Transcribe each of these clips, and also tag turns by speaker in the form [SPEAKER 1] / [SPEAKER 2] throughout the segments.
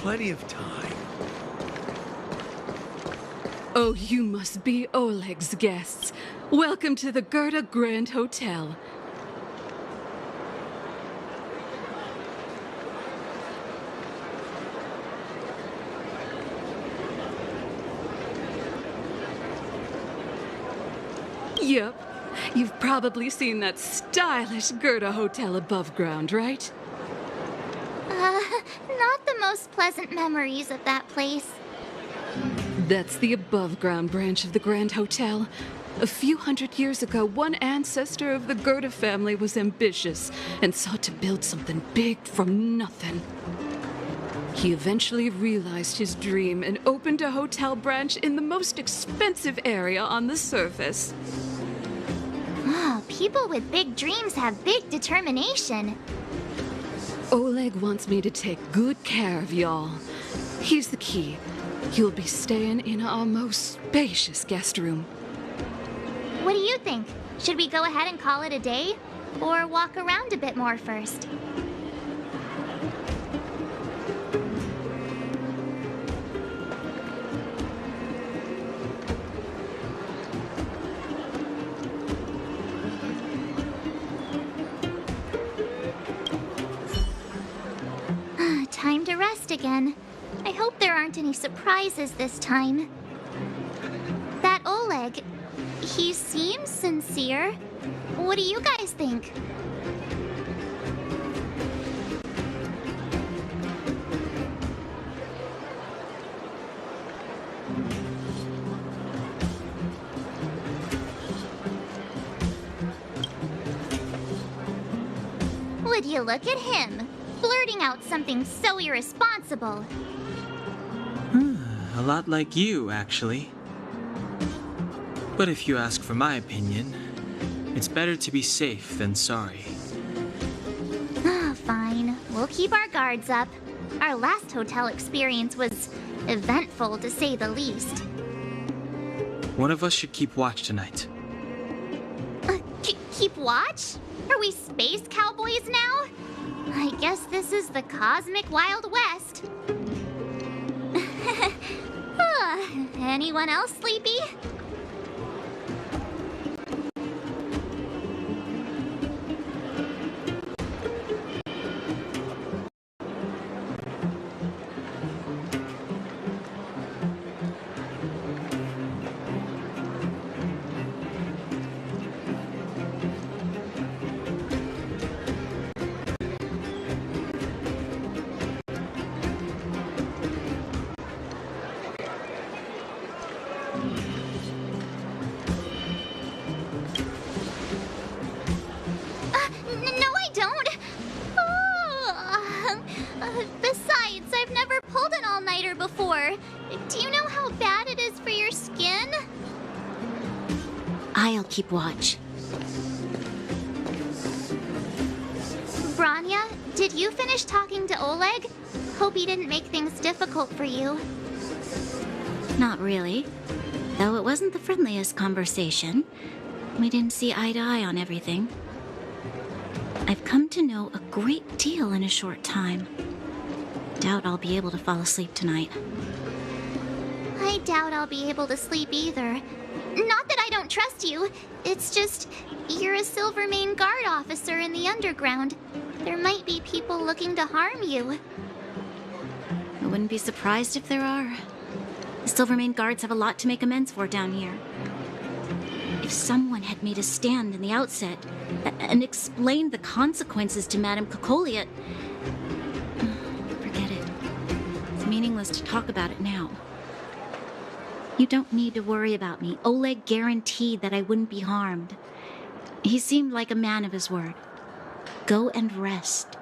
[SPEAKER 1] plenty of time.
[SPEAKER 2] Oh, you must be Oleg's guests. Welcome to the Gerda Grand Hotel. Yep. You've probably seen that stylish Gerda hotel above ground, right?
[SPEAKER 3] Not the most pleasant memories of that place.
[SPEAKER 2] That's the above-ground branch of the Grand Hotel. A few hundred years ago, one ancestor of the Gerda family was ambitious and sought to build something big from nothing. He eventually realized his dream and opened a hotel branch in the most expensive area on the surface.
[SPEAKER 3] Oh, people with big dreams have big determination.
[SPEAKER 2] Oleg wants me to take good care of y'all. Here's the key. You'll be staying in our most spacious guest room.
[SPEAKER 3] What do you think? Should we go ahead and call it a day? Or walk around a bit more first? Time to rest again. I hope there aren't any surprises this time. That Oleg, he seems sincere. What do you guys think? Would you look at him? Blurting out something so irresponsible.
[SPEAKER 4] A lot like you, actually. But if you ask for my opinion, it's better to be safe than sorry.
[SPEAKER 3] Ah, fine. We'll keep our guards up. Our last hotel experience was eventful, to say the least.
[SPEAKER 4] One of us should keep watch tonight.
[SPEAKER 3] Keep watch? Are we space cowboys now? I guess this is the cosmic Wild West. Anyone else sleepy? No, I don't. Besides, I've never pulled an all-nighter before. Do you know how bad it is for your skin?
[SPEAKER 5] I'll keep watch.
[SPEAKER 3] Branya, did you finish talking to Oleg? Hope he didn't make things difficult for you.
[SPEAKER 5] Not really. Though it wasn't the friendliest conversation. We didn't see eye to eye on everything. I've come to know a great deal in a short time. Doubt I'll be able to fall asleep tonight.
[SPEAKER 3] I doubt I'll be able to sleep either. Not that I don't trust you. It's just, you're a Silvermane Guard officer in the underground. There might be people looking to harm you.
[SPEAKER 5] I wouldn't be surprised if there are. The Silvermane Guards have a lot to make amends for down here. If someone had made a stand in the outset and explained the consequences to Madame Kokoliot, forget it. It's meaningless to talk about it now. You don't need to worry about me. Oleg guaranteed that I wouldn't be harmed. He seemed like a man of his word. Go and rest.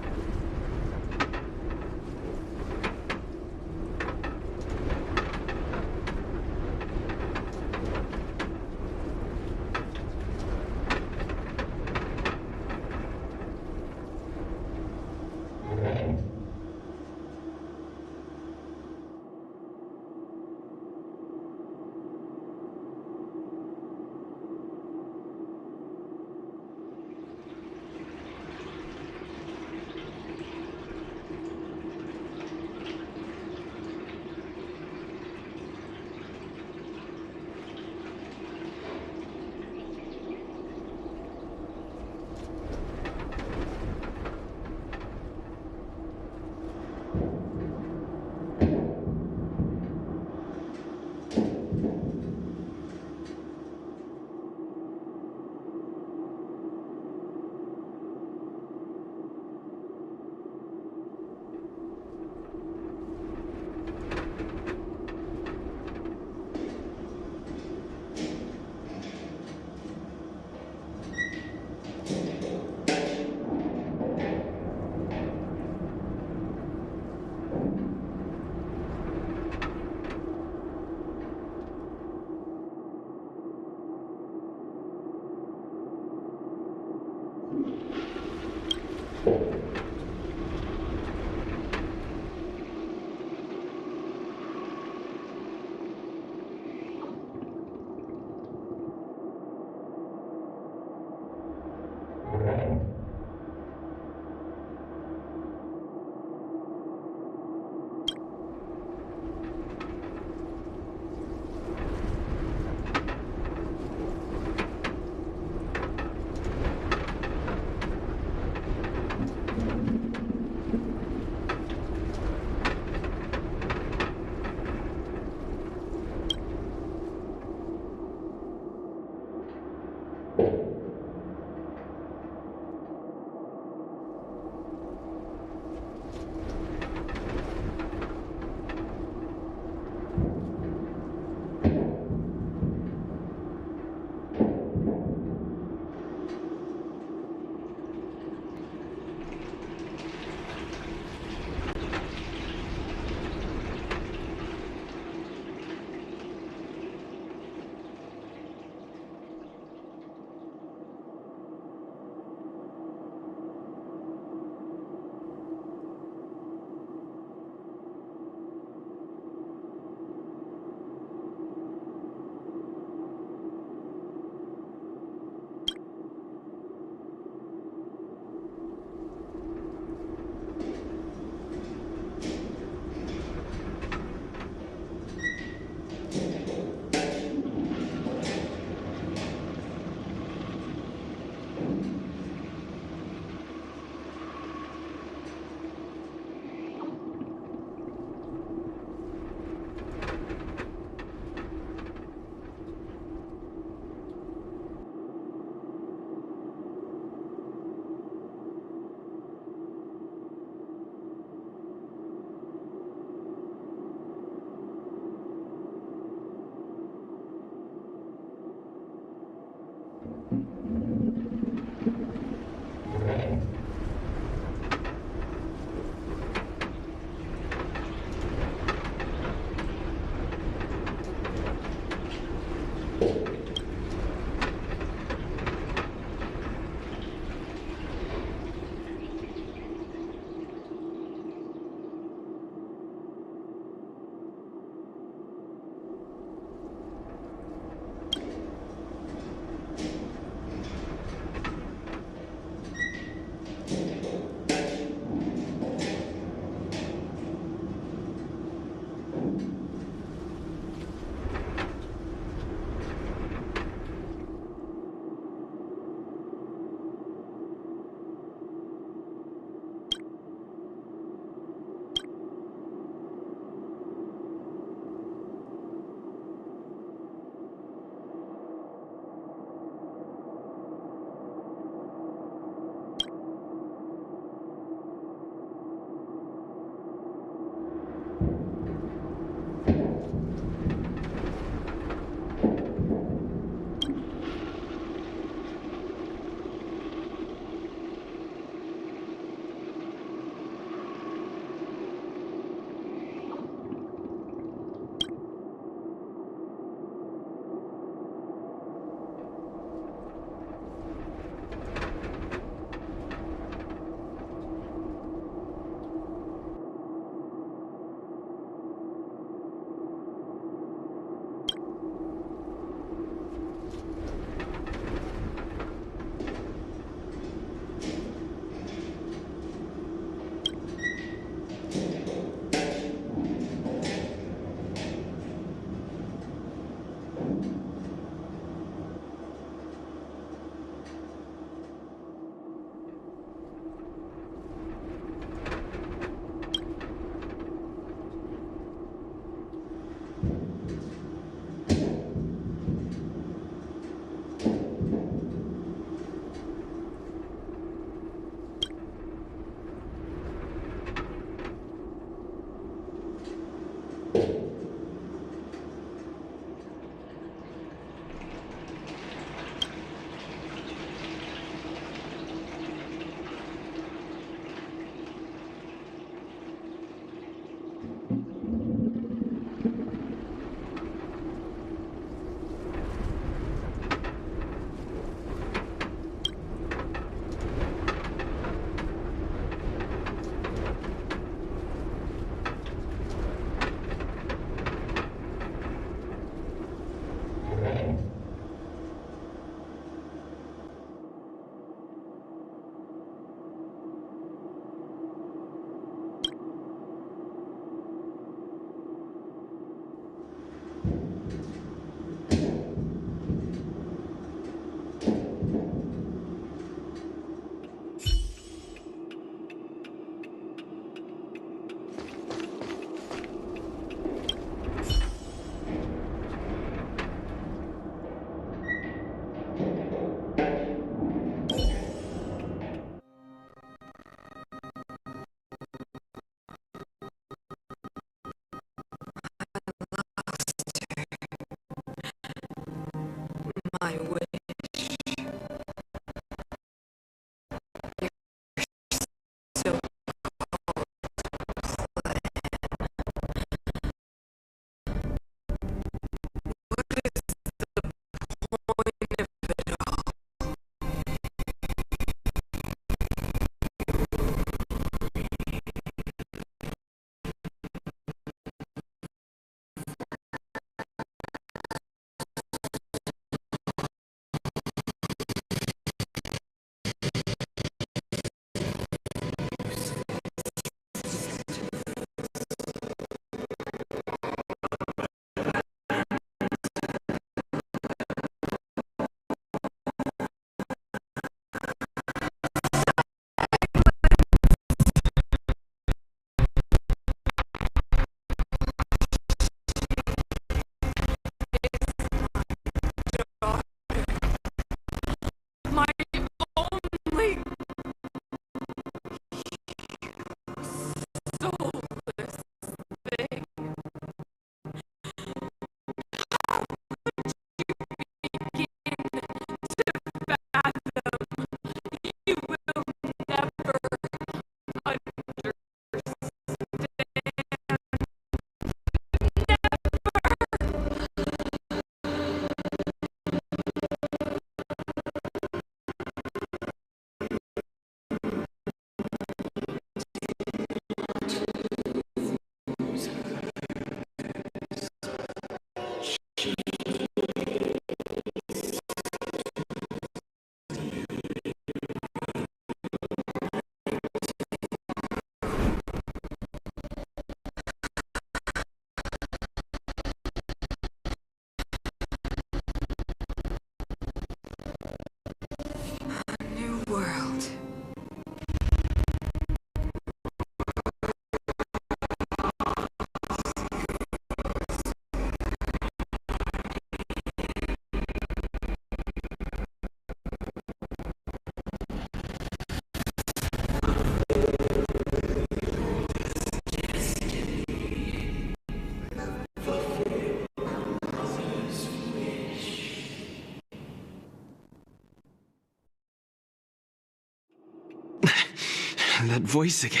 [SPEAKER 1] That voice again.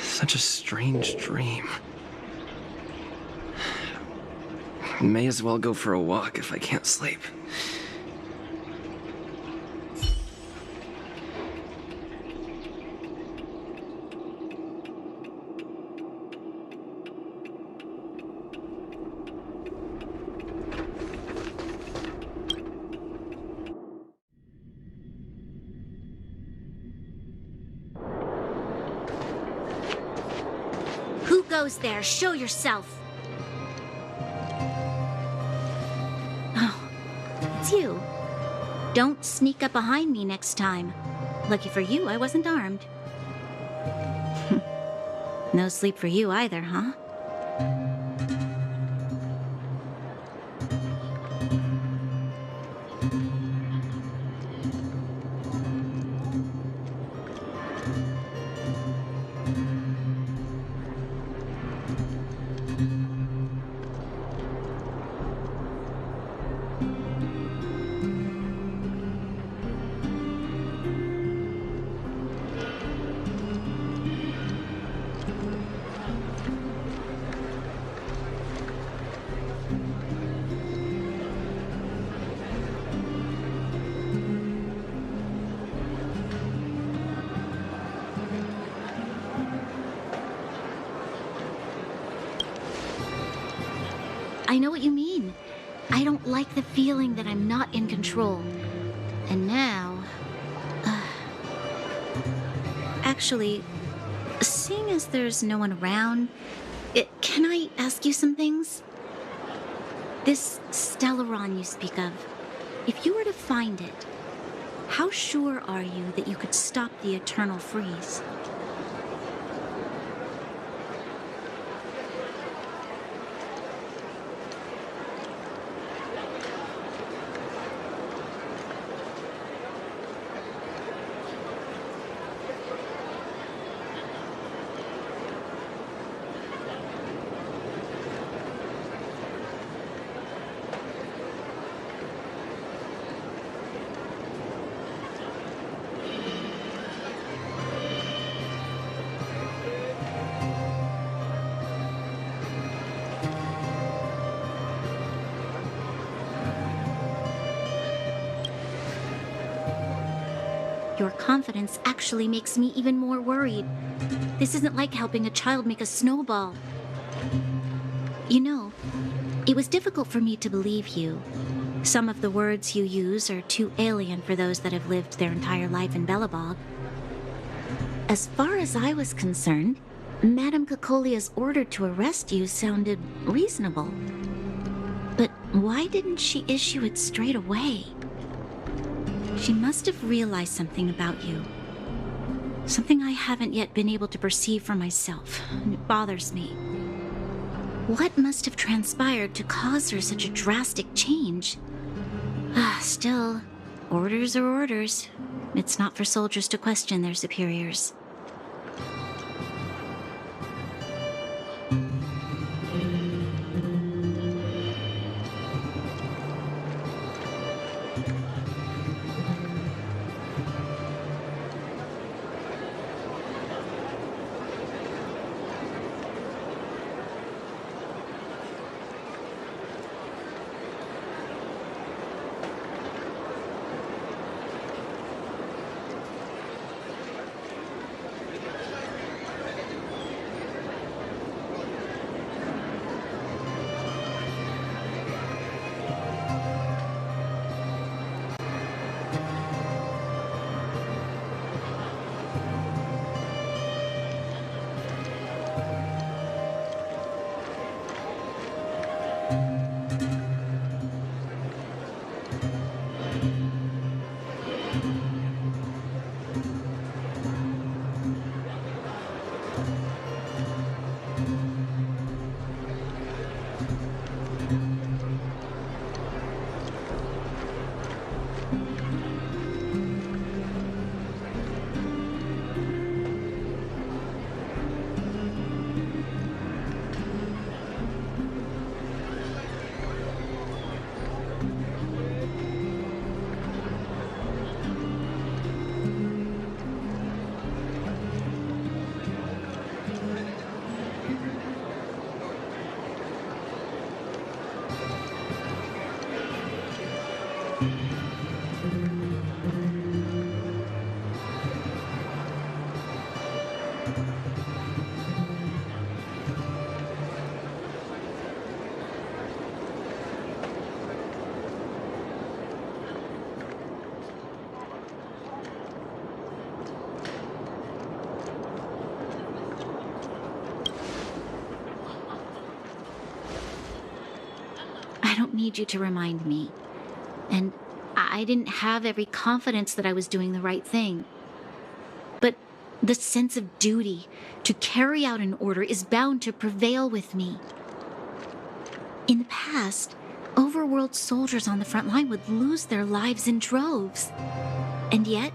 [SPEAKER 1] Such a strange dream. May as well go for a walk if I can't sleep.
[SPEAKER 5] Who goes there? Show yourself. Oh, it's you. Don't sneak up behind me next time. Lucky for you, I wasn't armed. No sleep for you either, huh? I know what you mean. I don't like the feeling that I'm not in control. And now... Actually, seeing as there's no one around, can I ask you some things? This Stellaron you speak of, if you were to find it, how sure are you that you could stop the eternal freeze? Your confidence actually makes me even more worried. This isn't like helping a child make a snowball. You know, it was difficult for me to believe you. Some of the words you use are too alien for those that have lived their entire life in Bellabog. As far as I was concerned, Madame Cocolia's order to arrest you sounded reasonable. But why didn't she issue it straight away? She must have realized something about you. Something I haven't yet been able to perceive for myself. It bothers me. What must have transpired to cause her such a drastic change? Still, orders are orders. It's not for soldiers to question their superiors. I don't need you to remind me. And I didn't have every confidence that I was doing the right thing. But the sense of duty to carry out an order is bound to prevail with me. In the past, overworld soldiers on the front line would lose their lives in droves. And yet,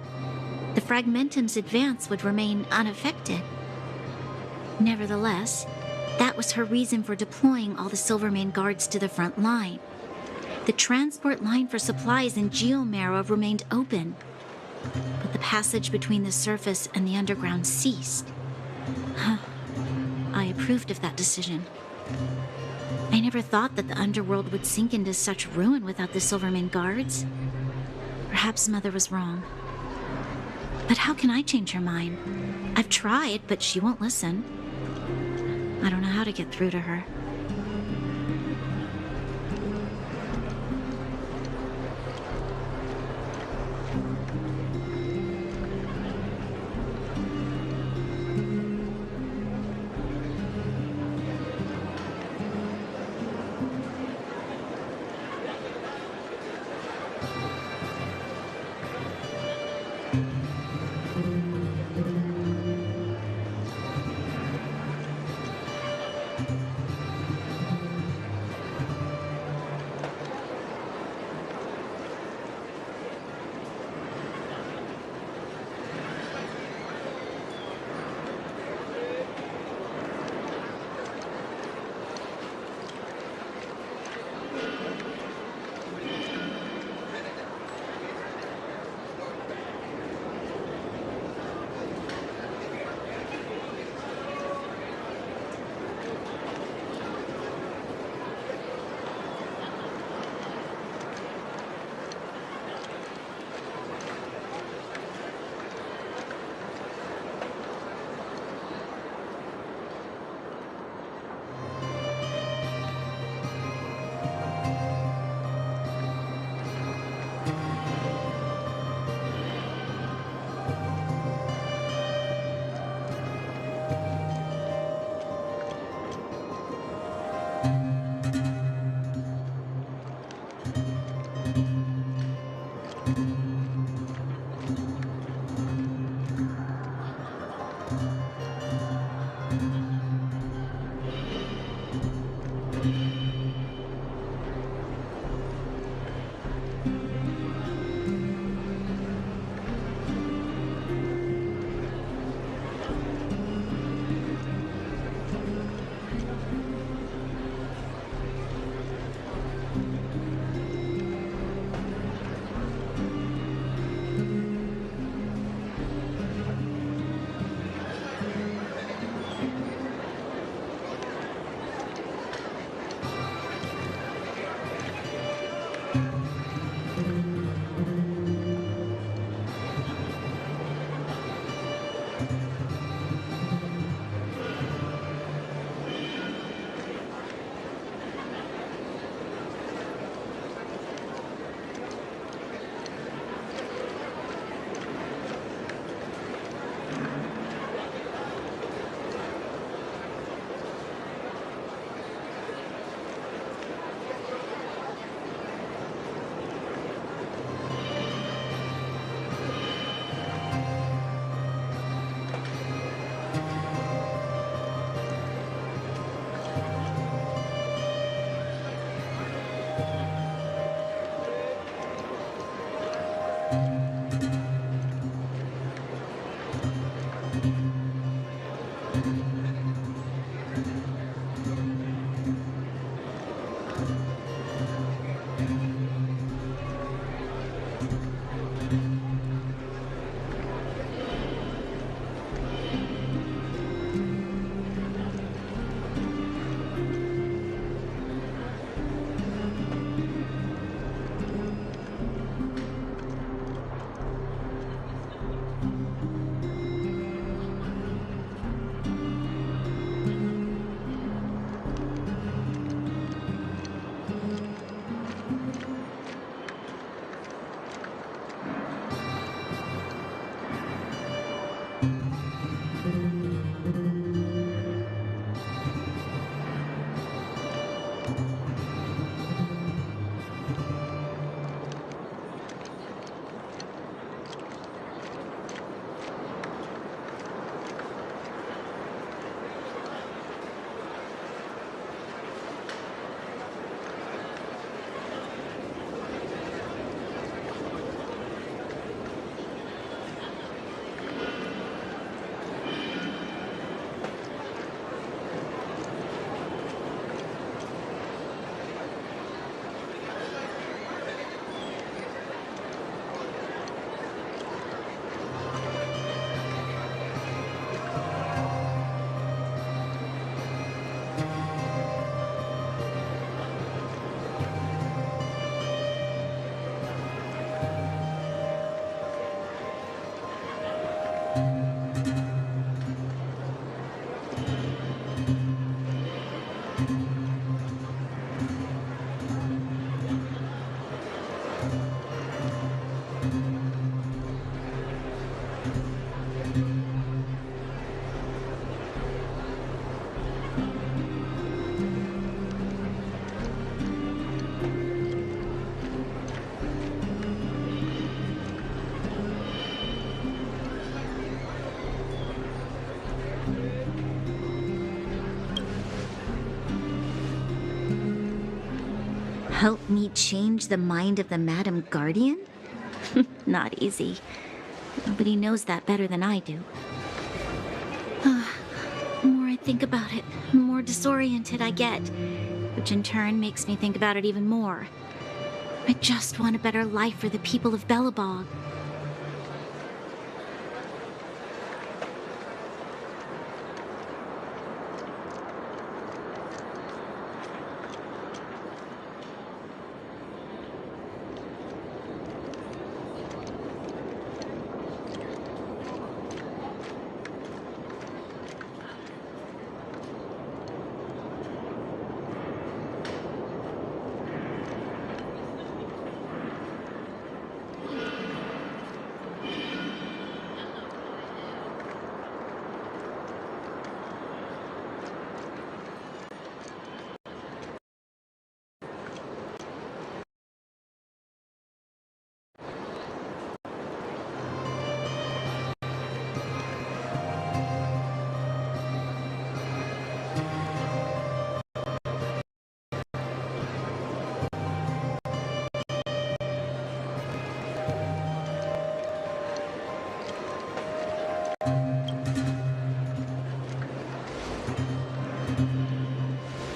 [SPEAKER 5] the Fragmentum's advance would remain unaffected. Nevertheless, that was her reason for deploying all the Silvermane guards to the front line. The transport line for supplies in Geomera remained open, but the passage between the surface and the underground ceased. I approved of that decision. I never thought that the underworld would sink into such ruin without the Silvermane guards. Perhaps Mother was wrong. But how can I change her mind? I've tried, but she won't listen. I don't know how to get through to her. Help me change the mind of the Madam Guardian? Not easy. Nobody knows that better than I do. The more I think about it, the more disoriented I get, which in turn makes me think about it even more. I just want a better life for the people of Bellabog.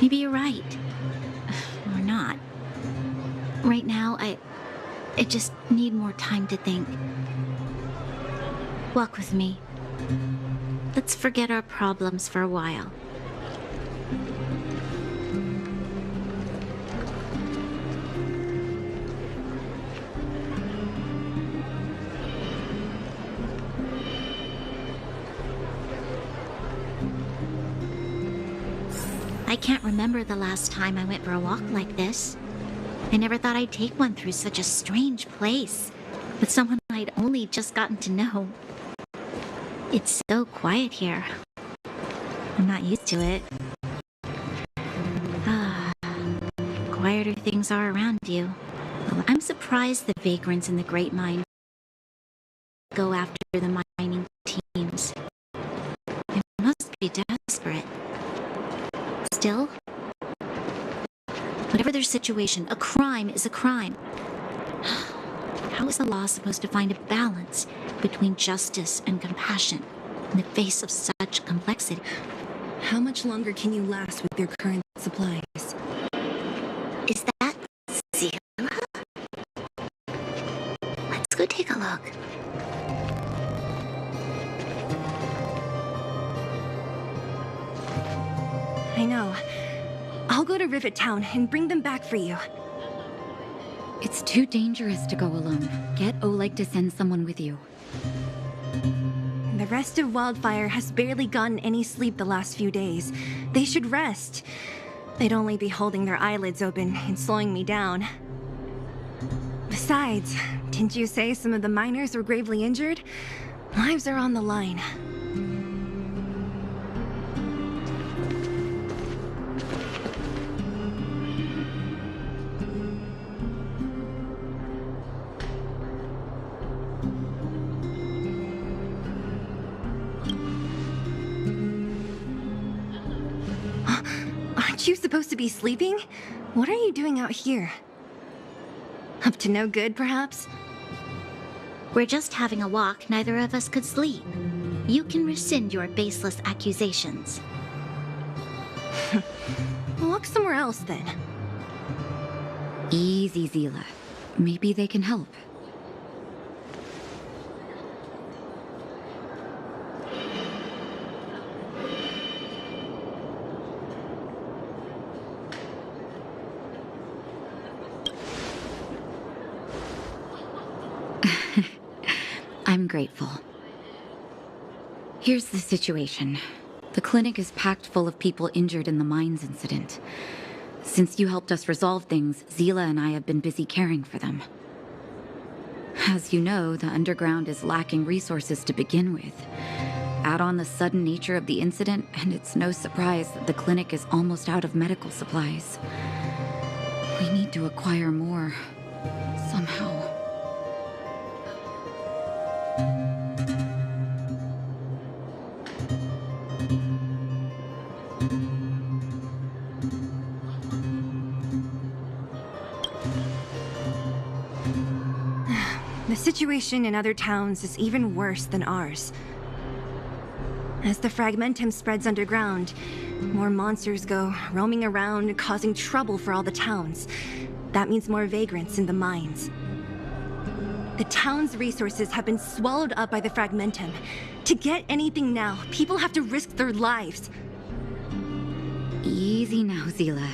[SPEAKER 5] Maybe you're right. Or not. Right now, I just need more time to think. Walk with me. Let's forget our problems for a while. I can't remember the last time I went for a walk like this. I never thought I'd take one through such a strange place, with someone I'd only just gotten to know. It's so quiet here. I'm not used to it. Quieter things are around you. Well, I'm surprised the vagrants in the Great Mine go after the mining teams. They must be desperate. Still, whatever their situation, a crime is a crime. How is the law supposed to find a balance between justice and compassion in the face of such complexity?
[SPEAKER 6] How much longer can you last with your current supplies?
[SPEAKER 5] Is that Zila? Let's go take a look.
[SPEAKER 6] I know. I'll go to Rivet Town and bring them back for you.
[SPEAKER 2] It's too dangerous to go alone. Get Oleg to send someone with you.
[SPEAKER 6] The rest of Wildfire has barely gotten any sleep the last few days. They should rest. They'd only be holding their eyelids open and slowing me down. Besides, didn't you say some of the miners were gravely injured? Lives are on the line. Aren't you supposed to be sleeping? What are you doing out here? Up to no good, perhaps?
[SPEAKER 5] We're just having a walk. Neither of us could sleep. You can rescind your baseless accusations.
[SPEAKER 6] Walk somewhere else, then.
[SPEAKER 2] Easy, Zila. Maybe they can help. I'm grateful. Here's the situation. The clinic is packed full of people injured in the mines incident. Since you helped us resolve things, Zila and I have been busy caring for them. As you know, the underground is lacking resources to begin with. Add on the sudden nature of the incident, and it's no surprise that the clinic is almost out of medical supplies. We need to acquire more, somehow.
[SPEAKER 6] The situation in other towns is even worse than ours. As the fragmentum spreads underground, more monsters go roaming around, causing trouble for all the towns. That means more vagrants in the mines. The town's resources have been swallowed up by the fragmentum. To get anything now, people have to risk their lives.
[SPEAKER 7] Easy now, Zila.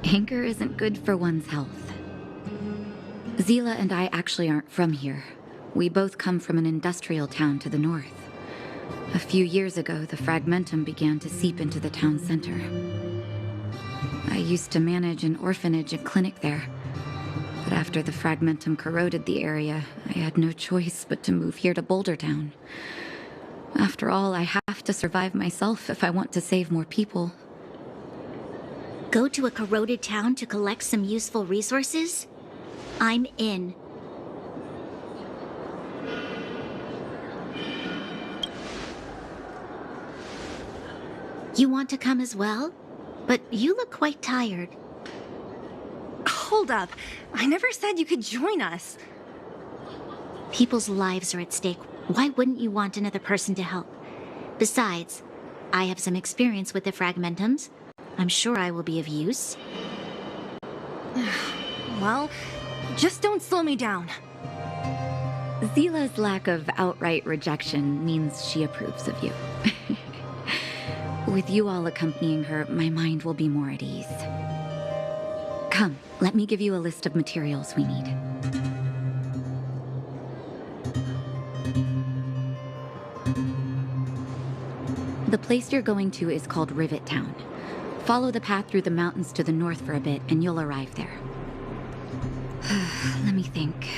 [SPEAKER 7] Anger isn't good for one's health. Zila and I actually aren't from here. We both come from an industrial town to the north. A few years ago, the fragmentum began to seep into the town center. I used to manage an orphanage and clinic there. But after the fragmentum corroded the area, I had no choice but to move here to Boulder Town. After all, I have to survive myself if I want to save more people.
[SPEAKER 5] Go to a corroded town to collect some useful resources? I'm in. You want to come as well? But you look quite tired.
[SPEAKER 6] Hold up. I never said you could join us.
[SPEAKER 5] People's lives are at stake. Why wouldn't you want another person to help? Besides, I have some experience with the fragmentums. I'm sure I will be of use.
[SPEAKER 6] Well, just don't slow me down.
[SPEAKER 7] Zila's lack of outright rejection means she approves of you. With you all accompanying her, my mind will be more at ease. Come, let me give you a list of materials we need. The place you're going to is called Rivet Town. Follow the path through the mountains to the north for a bit, and you'll arrive there. Let me think.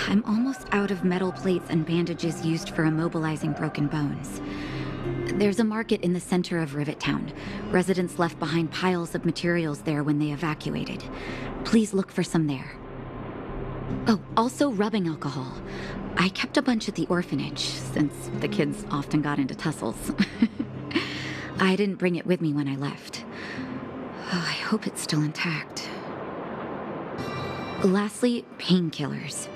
[SPEAKER 7] I'm almost out of metal plates and bandages used for immobilizing broken bones. There's a market in the center of Rivet Town. Residents left behind piles of materials there when they evacuated. Please look for some there. Oh, also rubbing alcohol. I kept a bunch at the orphanage, since the kids often got into tussles. I didn't bring it with me when I left. Oh, I hope it's still intact. Lastly, painkillers.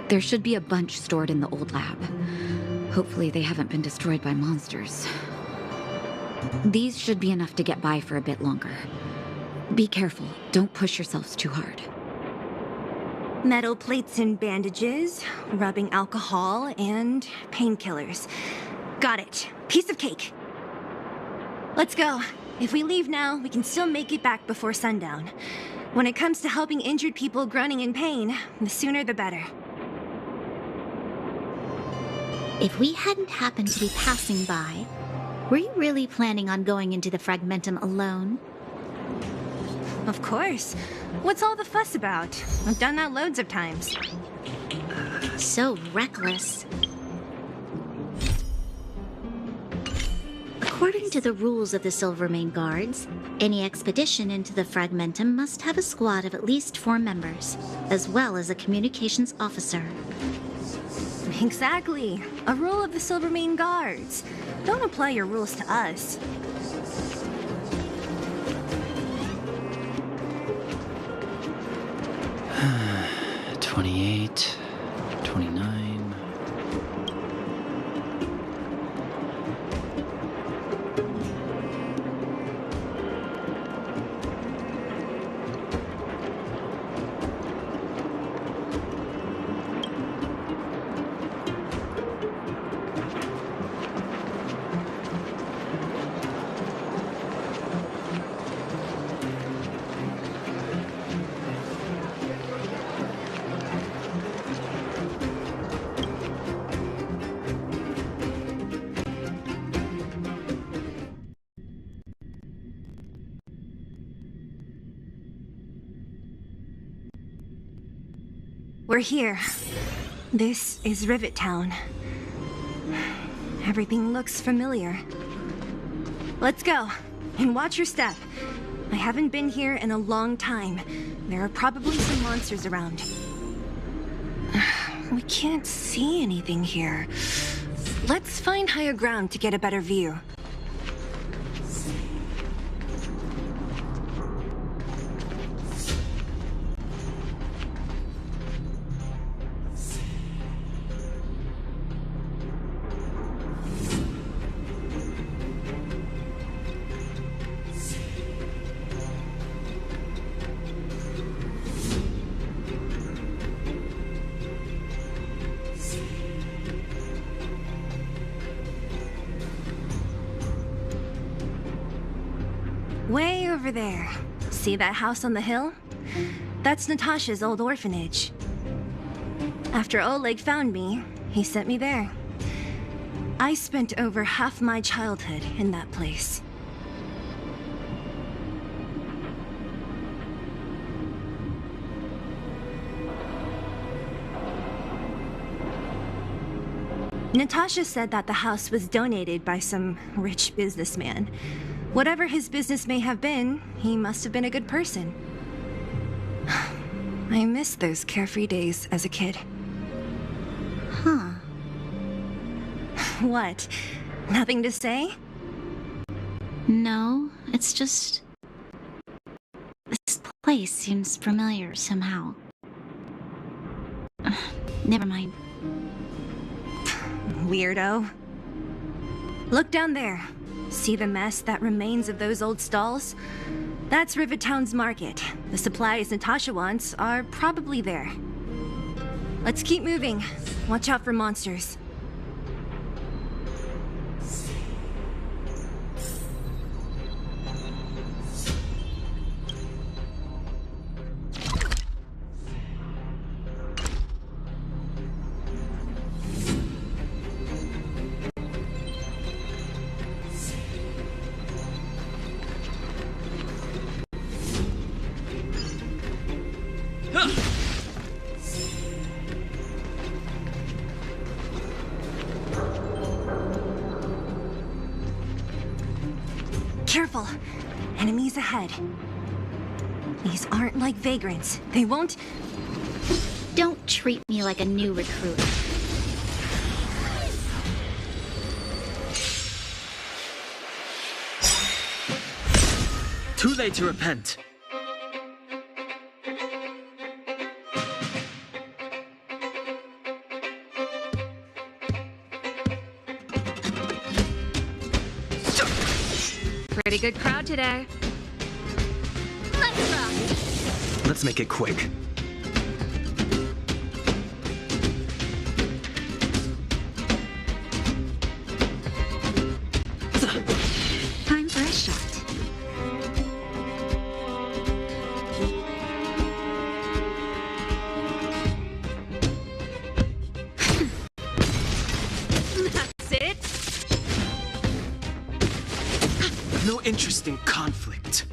[SPEAKER 7] There should be a bunch stored in the old lab. Hopefully they haven't been destroyed by monsters. These should be enough to get by for a bit longer. Be careful, don't push yourselves too hard.
[SPEAKER 6] Metal plates and bandages, rubbing alcohol, and painkillers. Got it. Piece of cake. Let's go. If we leave now, we can still make it back before sundown. When it comes to helping injured people groaning in pain, the sooner the better.
[SPEAKER 5] If we hadn't happened to be passing by, were you really planning on going into the fragmentum alone?
[SPEAKER 6] Of course. What's all the fuss about? I've done that loads of times.
[SPEAKER 5] So reckless. According to the rules of the Silvermane Guards, any expedition into the fragmentum must have a squad of at least 4 members, as well as a communications officer.
[SPEAKER 6] Exactly. A rule of the Silvermane Guards. Don't apply your rules to us.
[SPEAKER 1] — 28, 29.
[SPEAKER 6] We're here. This is Rivet Town. Everything looks familiar. Let's go. And watch your step. I haven't been here in a long time. There are probably some monsters around. We can't see anything here. Let's find higher ground to get a better view. Way over there. See that house on the hill? That's Natasha's old orphanage. After Oleg found me, he sent me there. I spent over half my childhood in that place. Natasha said that the house was donated by some rich businessman. Whatever his business may have been, he must have been a good person. I miss those carefree days as a kid.
[SPEAKER 5] Huh.
[SPEAKER 6] What? Nothing to say?
[SPEAKER 5] No, it's just... This place seems familiar somehow. Never mind.
[SPEAKER 6] Weirdo. Look down there. See the mess that remains of those old stalls? That's Rivet Town's market. The supplies Natasha wants are probably there. Let's keep moving. Watch out for monsters. Careful! Enemies ahead. These aren't like vagrants. They won't...
[SPEAKER 5] Don't treat me like a new recruit.
[SPEAKER 4] Too late to repent.
[SPEAKER 2] Pretty good crowd today.
[SPEAKER 3] Let's rock!
[SPEAKER 1] Let's make it quick.
[SPEAKER 5] Time for a shot.
[SPEAKER 2] That's it.
[SPEAKER 4] No interest in conflict.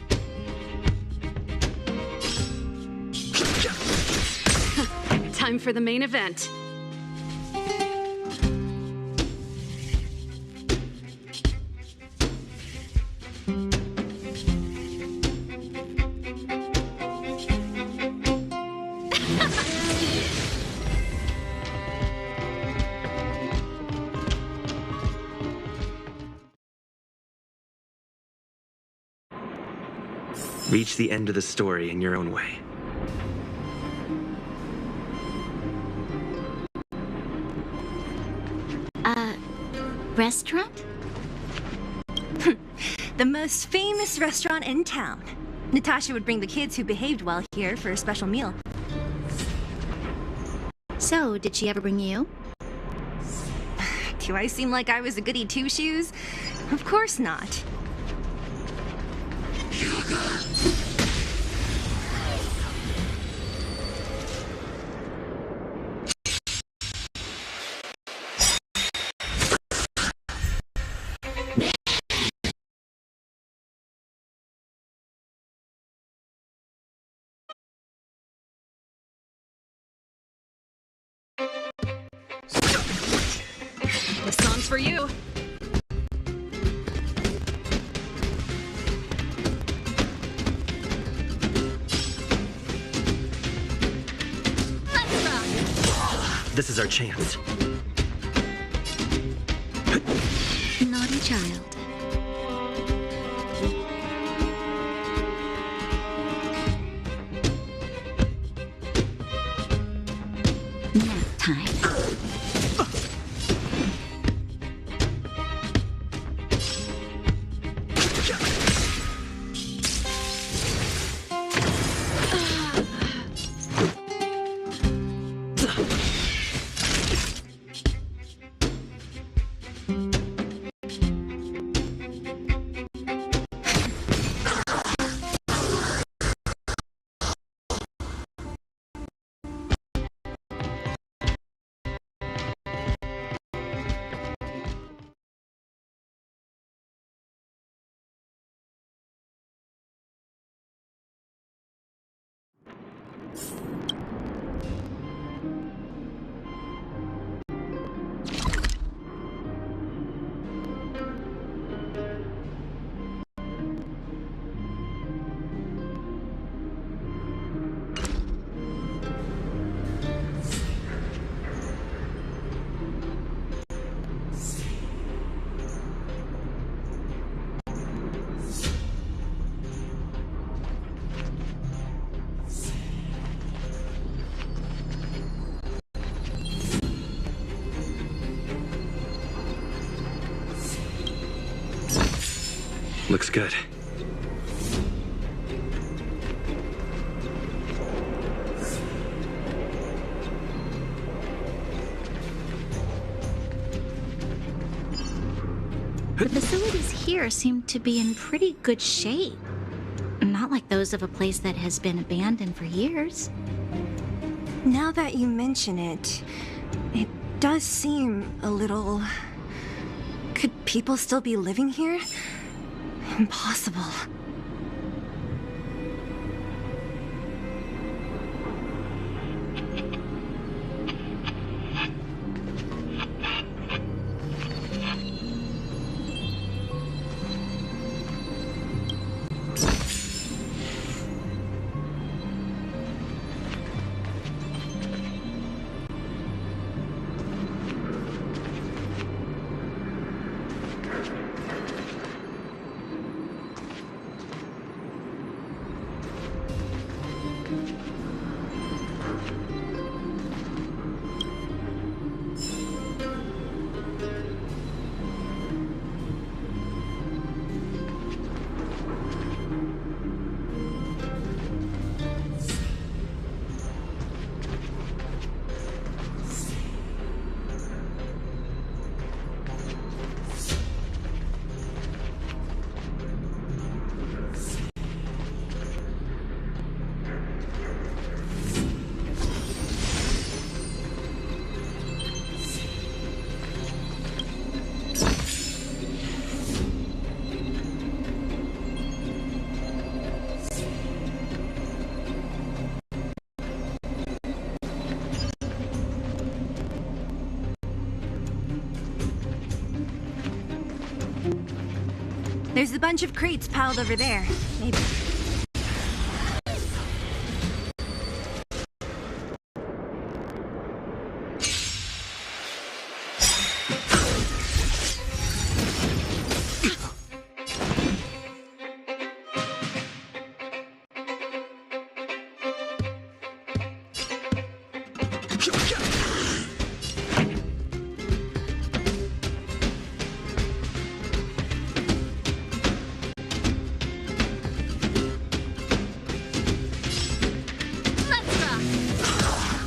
[SPEAKER 2] Time for the main event.
[SPEAKER 1] Reach the end of the story in your own way.
[SPEAKER 5] Restaurant?
[SPEAKER 6] The most famous restaurant in town. Natasha would bring the kids who behaved well here for a special meal.
[SPEAKER 5] So, did she ever bring you?
[SPEAKER 6] Do I seem like I was a goody two-shoes? Of course not.
[SPEAKER 2] This song's for you.
[SPEAKER 3] Let's rock!
[SPEAKER 1] This is our chance.
[SPEAKER 5] Naughty child. Nap time.
[SPEAKER 1] Looks good.
[SPEAKER 5] The facilities here seem to be in pretty good shape. Not like those of a place that has been abandoned for years.
[SPEAKER 6] Now that you mention it, it does seem a little... Could people still be living here? Impossible. There's a bunch of crates piled over there. Maybe.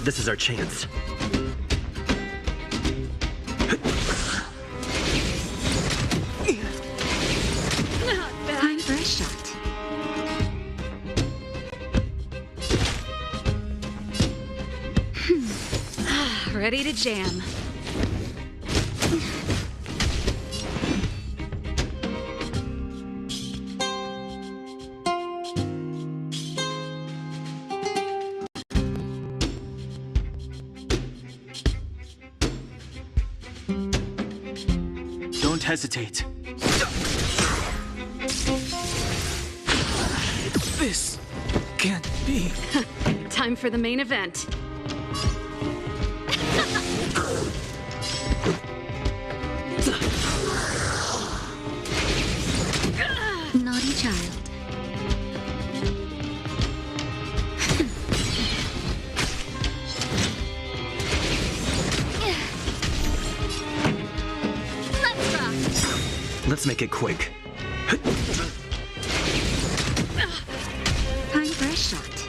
[SPEAKER 1] This is our chance.
[SPEAKER 5] Time for a shot.
[SPEAKER 2] Ready to jam.
[SPEAKER 4] Don't hesitate. This can't be.
[SPEAKER 2] Time for the main event.
[SPEAKER 5] Naughty child.
[SPEAKER 1] Let's make it quick.
[SPEAKER 5] Time for a shot.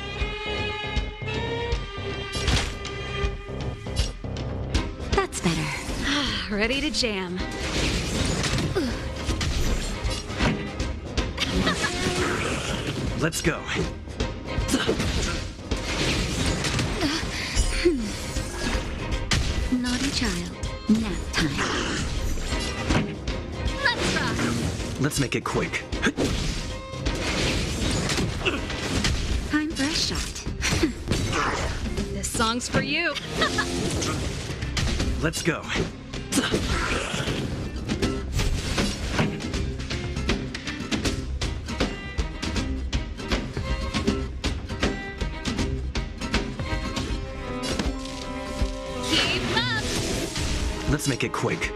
[SPEAKER 5] That's better.
[SPEAKER 2] Ready to jam.
[SPEAKER 1] Let's go.
[SPEAKER 5] Naughty child. Nap time.
[SPEAKER 1] Let's make it quick.
[SPEAKER 5] Time for a shot.
[SPEAKER 2] song's for you.
[SPEAKER 1] Let's go.
[SPEAKER 2] Keep up!
[SPEAKER 1] Let's make it quick.